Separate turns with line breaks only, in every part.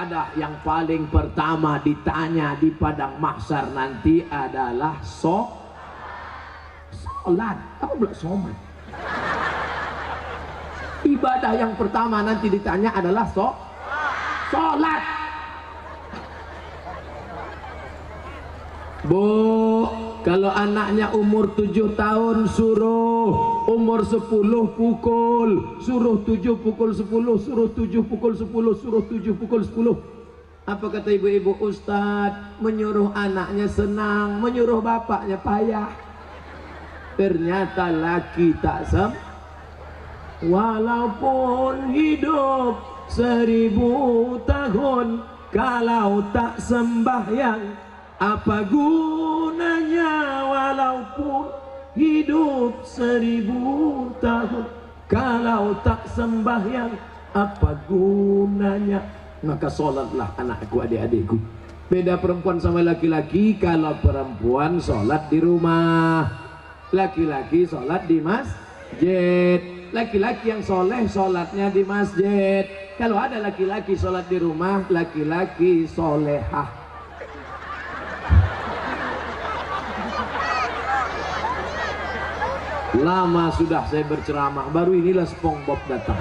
ibadah yang paling pertama ditanya di padang mahsyar nanti adalah sholat. Apa pula somat? Ibadah yang pertama nanti ditanya adalah sholat. Bu, kalau anaknya umur 7 tahun suruh, umur 10 pukul, suruh 7 pukul 10, suruh 7 pukul 10, suruh 7 pukul 10. Apa kata ibu-ibu? Ustadz, menyuruh anaknya senang, menyuruh bapaknya payah. Ternyata laki tak walaupun hidup 1000 tahun, kalau tak sembahyang apa gunanya? Walaupun hidup 1000 tahun, kalau tak sembahyang apa gunanya? Maka sholatlah anakku, adik-adikku. Beda perempuan sama laki-laki. Kalau perempuan sholat di rumah, laki-laki sholat di masjid. Laki-laki yang soleh sholatnya di masjid. Kalau ada laki-laki sholat di rumah, laki-laki solehah. Lama sudah saya berceramah, baru inilah SpongeBob datang.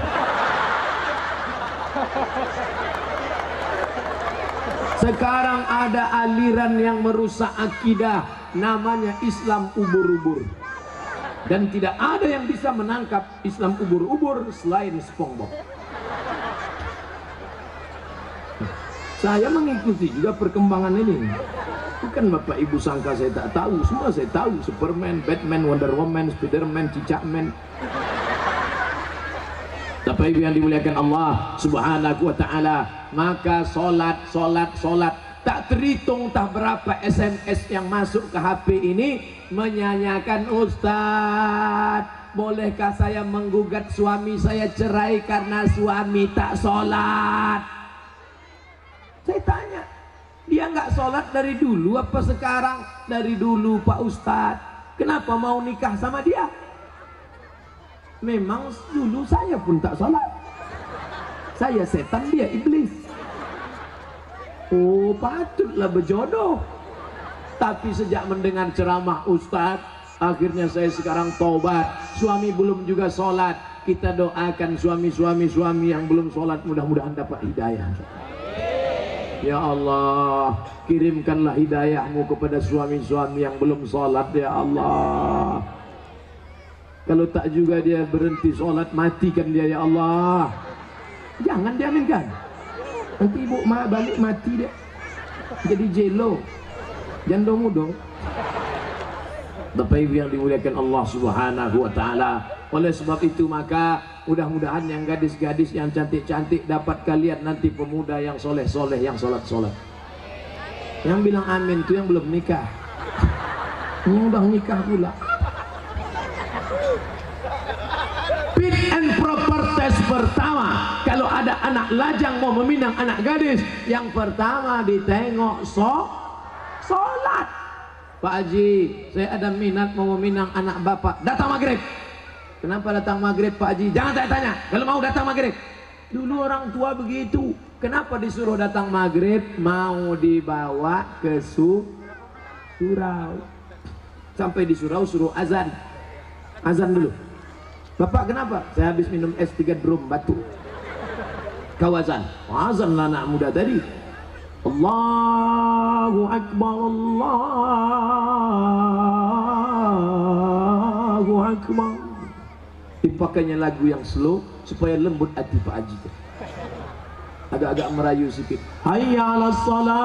Sekarang ada aliran yang merusak akidah, namanya Islam ubur-ubur. Dan tidak ada yang bisa menangkap Islam ubur-ubur selain SpongeBob. Saya mengikuti juga perkembangan ini. Bukan Bapak Ibu sangka saya tak tahu, semua saya tahu. Superman, Batman, Wonder Woman, Spiderman, Cicakman. Bapak Ibu yang dimuliakan Allah Subhanahu wa ta'ala, maka sholat tak terhitung tak berapa SMS yang masuk ke HP ini menyanyikan, Ustadz, bolehkah saya menggugat suami saya cerai karena suami tak sholat? Saya tanya, dia nggak sholat dari dulu apa sekarang? Dari dulu Pak Ustadz. Kenapa mau nikah sama dia? Memang dulu saya pun tak sholat. Saya setan, dia iblis. Oh, patutlah berjodoh. Tapi sejak mendengar ceramah Ustadz, akhirnya saya sekarang taubat. Suami belum juga sholat. Kita doakan suami yang belum sholat, mudah-mudahan dapat hidayah. Ya Allah, kirimkanlah hidayahmu kepada suami-suami yang belum sholat, ya Allah. Kalau tak juga dia berhenti sholat, matikan dia, ya Allah. Jangan diaminkan. Nanti ibu balik mati dia, jadi jelo, jando mudo. Bapak Ibu yang dimuliakan Allah Subhanahu wa ta'ala, oleh sebab itu maka mudah-mudahan yang gadis-gadis yang cantik-cantik dapat kalian nanti pemuda yang soleh-soleh, yang sholat-sholat. Yang bilang amin itu yang belum nikah. Yang udah nikah pula. Fit and proper test pertama, kalau ada anak lajang mau meminang anak gadis, yang pertama ditengok sholat. Pak Haji, saya ada minat mau meminang anak bapak. Datang maghrib. Kenapa datang maghrib Pak Haji? Jangan tanya-tanya. Kalau mau datang maghrib. Dulu orang tua begitu. Kenapa disuruh datang maghrib? Mau dibawa ke surau. Sampai di surau suruh azan. Azan dulu. Bapak kenapa? Saya habis minum es 3 drum batuk. Kau azan. Azan lah anak muda tadi. Allahu Akbar, Allahu Akbar. Dipakainya lagu yang slow supaya lembut hati Pak Haji. Agak-agak merayu sedikit. Hayya 'alas shalah.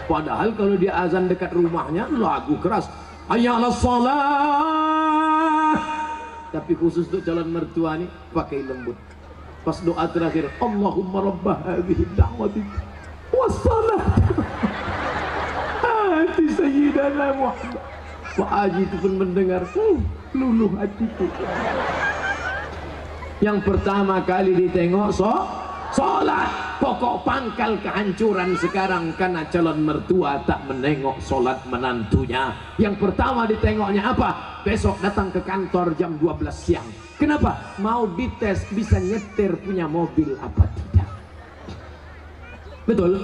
Padahal kalau dia azan dekat rumahnya lagu keras. Hayya 'alas shalah. Tapi khusus untuk calon mertua nih pakai lembut. Pas doa terakhir, Allahumma rabbah hadhihi da'wati wassalat ati sayyidana Muhammad. Pak Haji itu pun mendengar, luluh hatiku. Yang pertama kali ditengok sholat. Pokok pangkal kehancuran sekarang karena calon mertua tak menengok sholat menantunya. Yang pertama ditengoknya apa? Besok datang ke kantor jam 12 siang. Kenapa? Mau dites bisa nyetir punya mobil apa tidak. Betul?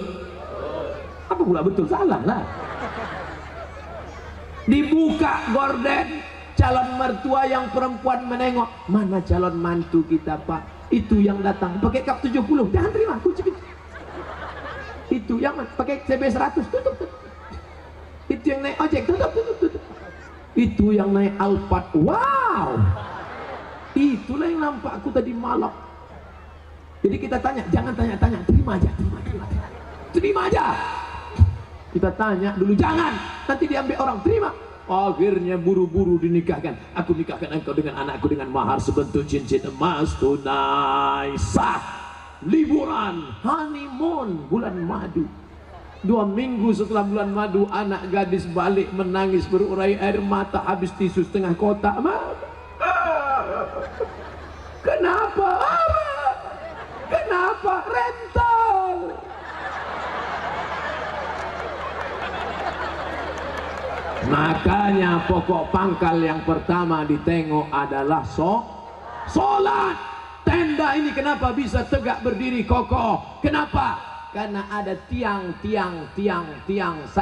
Apa pula betul? Salah lah. Dibuka gorden, calon mertua yang perempuan menengok, mana calon mantu kita Pak? Itu yang datang pakai kap 70, jangan terima, kunci. Itu yang pakai CB 100, tutup. Itu yang naik ojek, tutup. Itu yang naik Alphard, wow. Itulah yang nampak aku tadi malam. Jadi kita tanya, jangan tanya-tanya, terima aja. Kita tanya dulu, jangan, nanti diambil orang, terima. Akhirnya buru-buru dinikahkan. Aku nikahkan engkau dengan anakku dengan mahar sebentuk cincin emas tunai sah. Liburan, honeymoon, bulan madu. 2 minggu setelah bulan madu, anak gadis balik menangis berurai air mata, habis tisu setengah kotak. Kenapa? Kenapa? Rental. Makanya pokok pangkal yang pertama ditengok adalah sholat. Tenda ini kenapa bisa tegak berdiri kokoh? Kenapa? Karena ada tiang 1, 2, 3,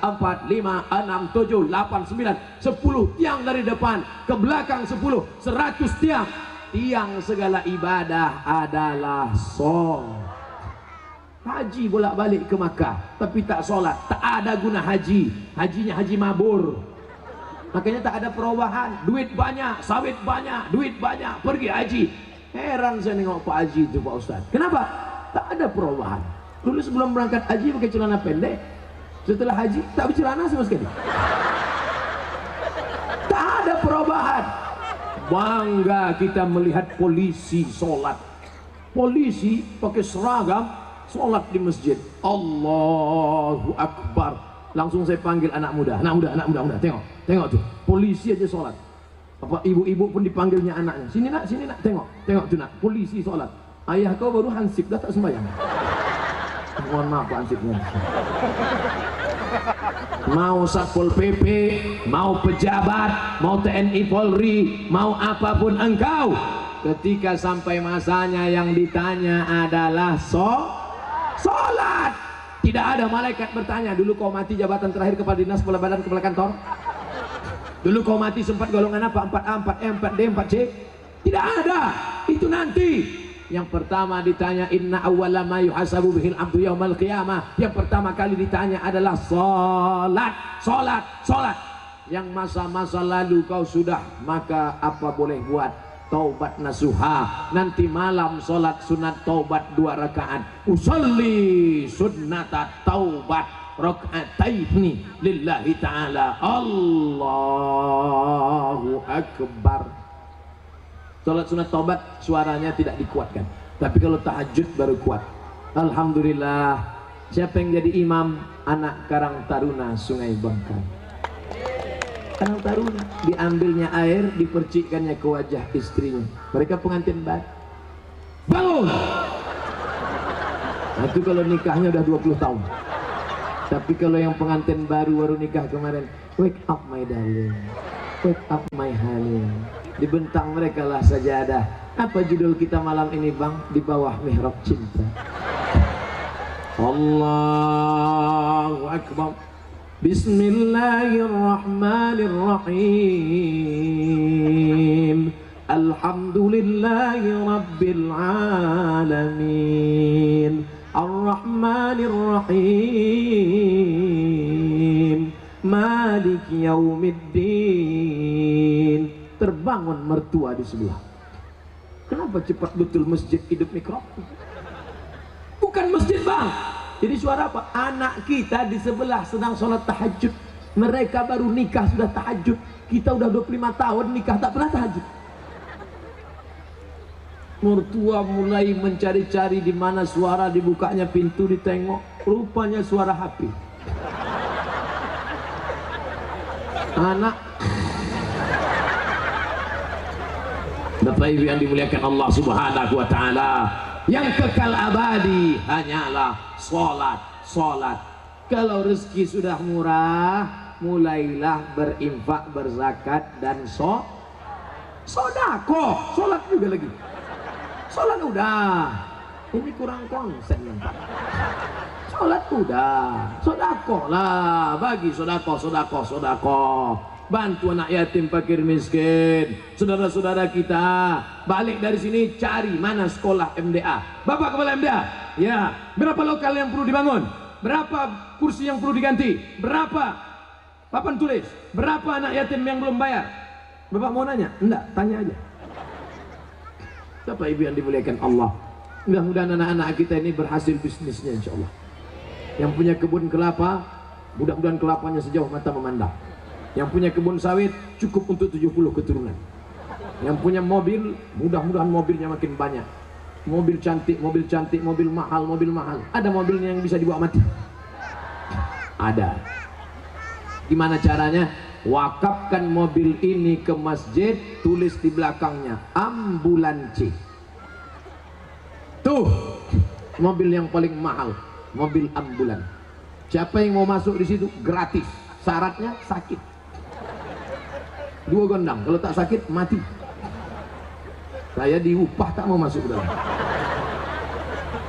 4, 5, 6, 7, 8, 9, 10 tiang dari depan ke belakang 10, 100 tiang. Tiang segala ibadah adalah sholat. Haji bolak-balik ke Makkah tapi tak sholat, tak ada guna haji. Hajinya haji mabur. Makanya tak ada perubahan. Duit banyak, sawit banyak, duit banyak, pergi haji. Heran saya nengok Pak Haji itu Pak Ustaz. Kenapa? Tak ada perubahan. Dulu sebelum berangkat haji pakai celana pendek, setelah haji tak bercelana sama sekali. Tak ada perubahan. Bangga kita melihat polisi sholat. Polisi pakai seragam sholat di masjid. Allahu Akbar. Langsung saya panggil anak muda. Tengok tuh. Polisi aja sholat. Apa ibu-ibu pun dipanggilnya anaknya. Sini nak, tengok tuh nak. Polisi sholat. Ayah kau baru hansip, dah tak sembahyang. Mohon maaf Pak hansipnya. Mau Satpol PP, mau pejabat, mau TNI Polri, mau apapun engkau, ketika sampai masanya yang ditanya adalah sholat. Tidak ada malaikat bertanya, dulu kau mati jabatan terakhir kepala dinas, kepala badan, kepala kantor. Dulu kau mati sempat golongan apa? 4A, 4E, 4D, 4C. Tidak ada. Itu nanti. Yang pertama ditanya, inna awwala ma yuhasabu bihil abdu yaumal qiyamah. Yang pertama kali ditanya adalah sholat. Yang masa-masa lalu kau sudah, maka apa boleh buat? Taubat nasuha. Nanti malam sholat sunat taubat 2 rakaat. Usolli sunnata taubat raka'ataini lillahi ta'ala. Allahu Akbar. Sholat sunat taubat suaranya tidak dikuatkan, tapi kalau tahajud baru kuat. Alhamdulillah. Siapa yang jadi imam? Anak Karang Taruna Sungai Bangkai. Karang Taruna, diambilnya air, dipercikkannya ke wajah istrinya. Mereka pengantin baru. Bangun! Nah, itu kalau nikahnya udah 20 tahun. Tapi kalau yang pengantin baru nikah kemarin, wake up my darling, wake up my honey. Dibentang mereka lah sajadah. Apa judul kita malam ini bang? Di bawah mihrab cinta. Allahu Akbar. Bismillahirrahmanirrahim. Alhamdulillahi Rabbil Alamin. Ar-Rahmanir-Rahim. Malik Yaumiddin. Terbangun mertua di sebelah. Kenapa cepat betul masjid hidup mikrofon? Bukan masjid bang. Jadi suara apa? Anak kita di sebelah sedang sholat tahajud. Mereka baru nikah sudah tahajud. Kita udah 25 tahun nikah tak pernah tahajud. Mertua mulai mencari-cari di mana suara, dibukanya pintu, ditengok, rupanya suara HP. Anak Bapak Ibu yang dimuliakan Allah Subhanahu wa taala, yang kekal abadi hanyalah sholat. Kalau rezeki sudah murah, mulailah berinfak, berzakat dan Sodako, sholat juga lagi. Sholat udah, ini kurang konsen. Sholat udah, sodako lah, bagi sodako. Bantu anak yatim, fakir miskin, saudara-saudara kita. Balik dari sini cari mana sekolah MDA. Bapak kepala MDA, ya, berapa lokal yang perlu dibangun? Berapa kursi yang perlu diganti? Berapa papan tulis? Berapa anak yatim yang belum bayar? Bapak mau nanya? Enggak, tanya aja. Bapak Ibu yang dimuliakan Allah, mudah-mudahan anak-anak kita ini berhasil bisnisnya, insya Allah. Yang punya kebun kelapa, mudah-mudahan kelapanya sejauh mata memandang. Yang punya kebun sawit cukup untuk 70 keturunan. Yang punya mobil, mudah-mudahan mobilnya makin banyak. Mobil cantik, mobil mahal. Ada mobilnya yang bisa dibawa mati? Ada. Gimana caranya? Wakafkan mobil ini ke masjid, tulis di belakangnya ambulansi. Tuh, mobil yang paling mahal, mobil ambulan. Siapa yang mau masuk di situ gratis. Syaratnya sakit. 2 gondang, kalau tak sakit mati. Saya diupah tak mau masuk ke dalam.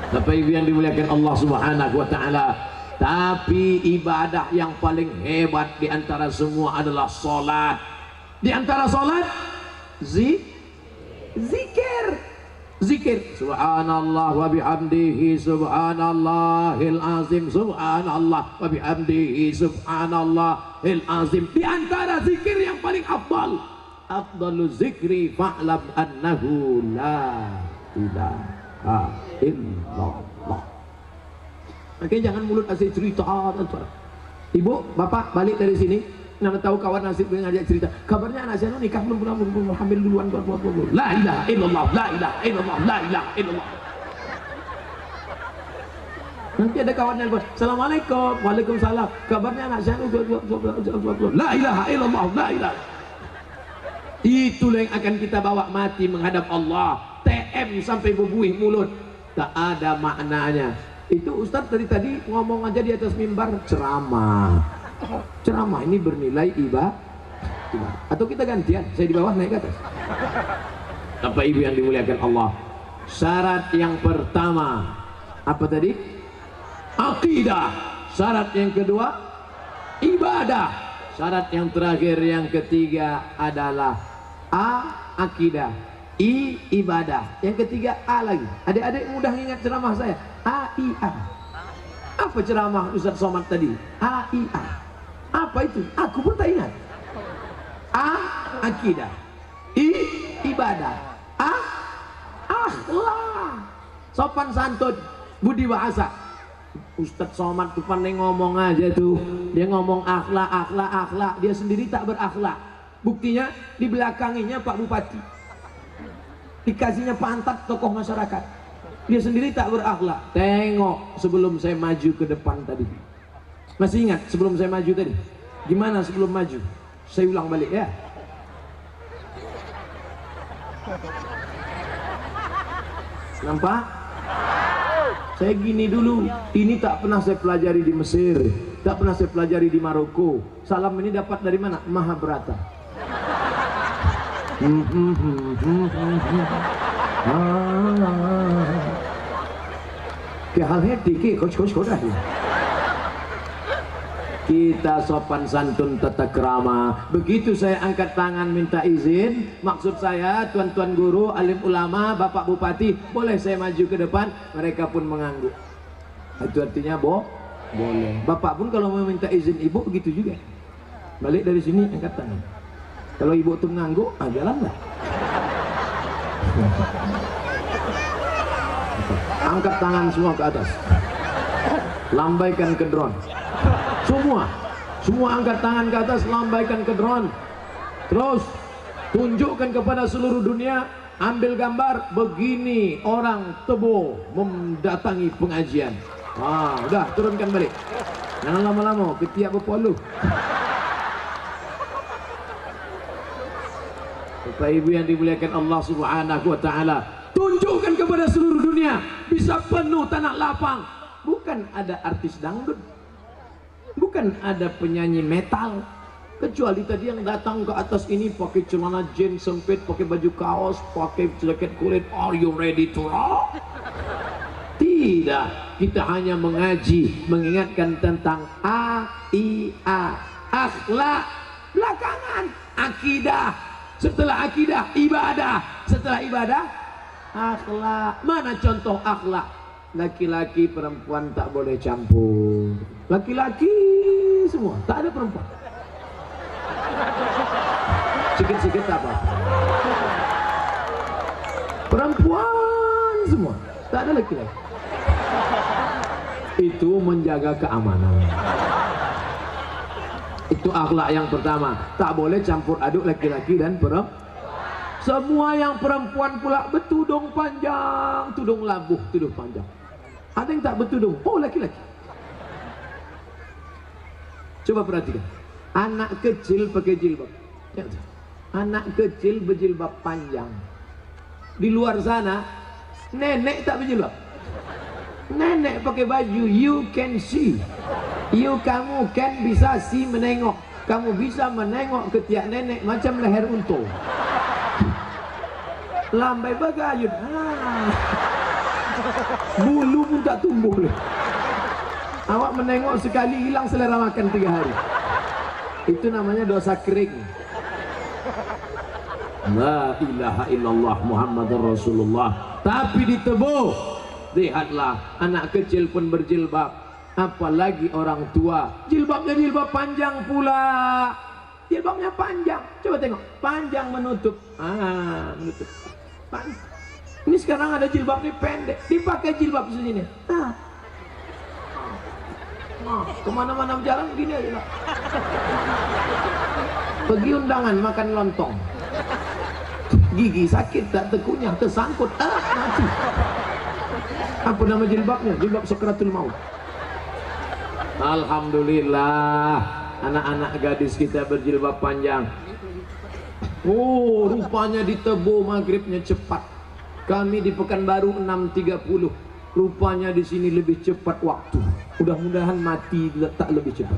Bapak Ibu yang dimuliakan Allah Subhanahu wa taala, tapi ibadah yang paling hebat di antara semua adalah salat. Di antara salat zikir. Subhanallah wa bihamdihi subhanallahil azim, subhanallah wa bihamdihi subhanallahil azim. Di antara zikir yang paling afdalu zikri fa'lam annahu la ilaha illallah. Makanya jangan mulut asli cerita. Ibu, bapak balik dari sini, nana tahu kawan nasib dengan ngajak cerita. Kabarnya anak saya nikah belum hamil duluan. La ilaha illallah, la ilaha illallah, la ilaha illallah. Nanti ada kawan yang bilang, Assalamualaikum, waalaikumsalam. Kabarnya anak saya la ilaha illallah, la ilaha. Itulah yang akan kita bawa mati menghadap Allah. TM sampai berbuih mulut, tak ada maknanya. Itu Ustadz dari tadi ngomong aja di atas mimbar ceramah ini bernilai ibadah. Atau kita gantian, saya di bawah naik ke atas. Bapak Ibu yang dimuliakan Allah, syarat yang pertama apa tadi? Akidah. Syarat yang kedua ibadah. Syarat yang terakhir yang ketiga adalah akidah, ibadah. Yang ketiga lagi. Adik-adik mudah ingat ceramah saya. AIA. Apa ceramah Ustaz Somad tadi? AIA. Apa itu? Aku pun tak ingat. Akidah. Ibadah. Akhlak. Sopan santun, budi bahasa. Ustaz Somad tuh pandai ngomong aja tuh. Dia ngomong akhlak. Dia sendiri tak berakhlak. Buktinya di belakanginya Pak Bupati. Dikasihnya pantat tokoh masyarakat. Dia sendiri tak berakhlak. Tengok sebelum saya maju ke depan tadi. Masih ingat sebelum saya maju tadi? Gimana sebelum maju? Saya ulang balik ya. Nampak? Saya gini dulu. Ini tak pernah saya pelajari di Mesir, tak pernah saya pelajari di Maroko. Salam ini dapat dari mana? Mahabharata. Kita sopan santun tata krama. Begitu saya angkat tangan minta izin, maksud saya tuan-tuan guru, alim ulama, bapak bupati, boleh saya maju ke depan? Mereka pun mengangguk. Itu artinya boleh. Bapak pun kalau mau minta izin ibu begitu juga. Balik dari sini angkat tangan. Kalau ibu tuh mengangguk, jalanlah. Angkat tangan semua ke atas. Lambaikan ke drone. Semua angkat tangan ke atas, lambaikan ke drone. Terus tunjukkan kepada seluruh dunia, ambil gambar begini orang Tebo mendatangi pengajian. Udah turunkan balik. Jangan lama-lama, ketiak berpoluh. Bapak Ibu yang dimuliakan Allah Subhanahu wa taala, tunjukkan kepada seluruh dunia bisa penuh tanah lapang. Bukan ada artis dangdut, bukan ada penyanyi metal, Kecuali tadi yang datang ke atas ini pakai celana jeans sempit, pakai baju kaos, pakai jaket kulit. Are you ready to rock? Tidak, kita hanya mengaji, mengingatkan tentang akhlak. Belakangan akidah, setelah akidah ibadah, setelah ibadah akhlak. Mana contoh akhlak? Laki-laki perempuan tak boleh campur. Laki-laki semua, tak ada perempuan. Sikit-sikit apa? Perempuan semua, tak ada laki-laki. Itu menjaga keamanan. Itu akhlak yang pertama. Tak boleh campur aduk laki-laki dan perempuan. Semua yang perempuan pula bertudung panjang, tudung labuh, tudung panjang. Ada yang tak bertudung, oh laki-laki. Coba perhatikan, anak kecil pakai jilbab. Anak kecil berjilbab panjang. Di luar sana nenek tak berjilbab. Nenek pakai baju you can see. Kamu kan bisa see, menengok. Kamu bisa menengok ketiak nenek macam leher unta. Lambai bagayun. Bulu pun tak tumbuh leh. Awak menengok sekali hilang selera makan 3 hari. Itu namanya dosa kering. La ilaha illallah Muhammadur Rasulullah. Tapi ditebu, lihatlah anak kecil pun berjilbab, apalagi orang tua. Jilbabnya jilbab panjang pula. Jilbabnya panjang. Coba tengok, panjang menutup. Menutup. Ini sekarang ada jilbab ini pendek, dipakai jilbab sini. Kemana-mana jalan gini aja. Pergi undangan makan lontong, gigi sakit tak terkunyah, tersangkut, mati. Apa nama jilbabnya? Jilbab Sakratul Maut. Alhamdulillah, anak-anak gadis kita berjilbab panjang. Oh, rupanya ditebu maghribnya cepat. Kami di Pekanbaru 6.30. Rupanya di sini lebih cepat waktu. Mudah-mudahan mati tak lebih cepat.